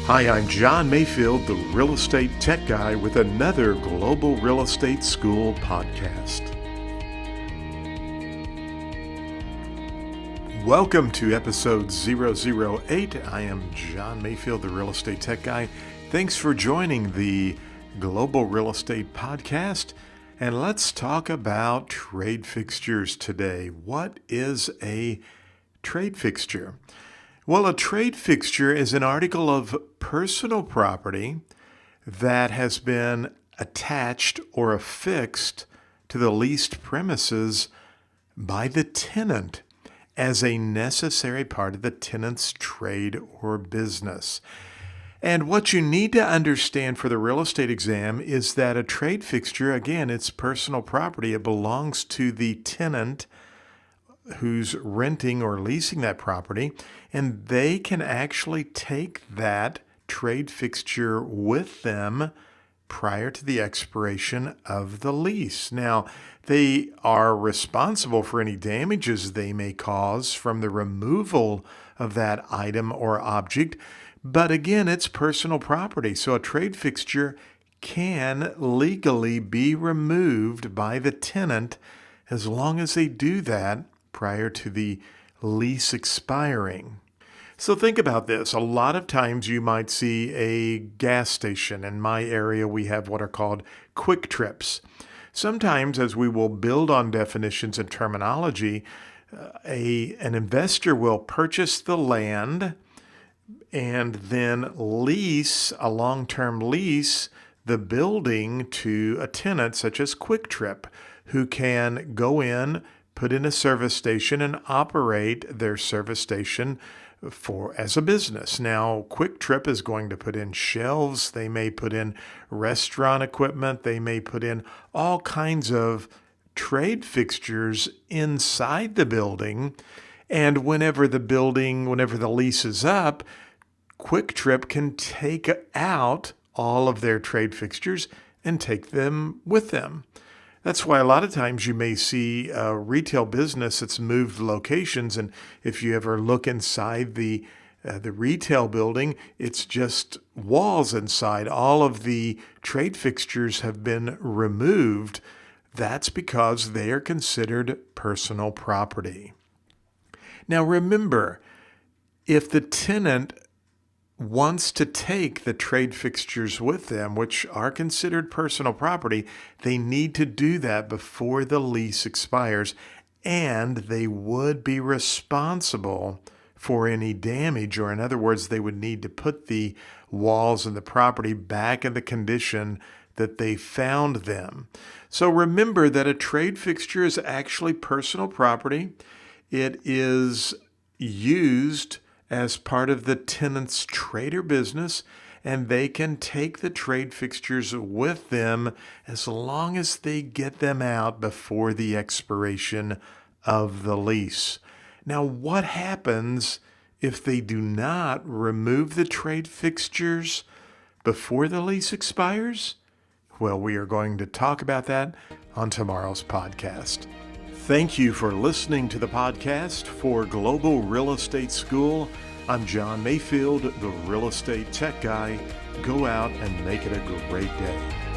Hi, I'm John Mayfield, the Real Estate Tech Guy, with another Global Real Estate School podcast. Welcome to episode 008. I am John Mayfield, the Real Estate Tech Guy. Thanks for joining the Global Real Estate Podcast. And let's talk about trade fixtures today. What is a trade fixture? Well, a trade fixture is an article of personal property that has been attached or affixed to the leased premises by the tenant as a necessary part of the tenant's trade or business. And what you need to understand for the real estate exam is that a trade fixture, again, it's personal property. It belongs to the tenant who's renting or leasing that property, and they can actually take that trade fixture with them prior to the expiration of the lease. Now, they are responsible for any damages they may cause from the removal of that item or object, but again, it's personal property, so a trade fixture can legally be removed by the tenant as long as they do that prior to the lease expiring. So think about this. A lot of times you might see a gas station. In my area, we have what are called quick trips. Sometimes, as we will build on definitions and terminology, an investor will purchase the land and then lease, a long-term lease, the building to a tenant such as Quick Trip, who can go in, put in a service station, and operate their service station as a business. Now, Quick Trip is going to put in shelves. They may put in restaurant equipment. They may put in all kinds of trade fixtures inside the building. And whenever the lease is up, Quick Trip can take out all of their trade fixtures and take them with them. That's why a lot of times you may see a retail business that's moved locations, and if you ever look inside the retail building, it's just walls inside. All of the trade fixtures have been removed. That's because they are considered personal property. Now remember, if the tenant wants to take the trade fixtures with them, which are considered personal property, they need to do that before the lease expires, and they would be responsible for any damage, or in other words, they would need to put the walls and the property back in the condition that they found them. So remember that a trade fixture is actually personal property. It is used as part of the tenant's trade or business, and they can take the trade fixtures with them as long as they get them out before the expiration of the lease. Now, what happens if they do not remove the trade fixtures before the lease expires? Well, we are going to talk about that on tomorrow's podcast. Thank you for listening to the podcast for Global Real Estate School. I'm John Mayfield, the Real Estate Tech Guy. Go out and make it a great day.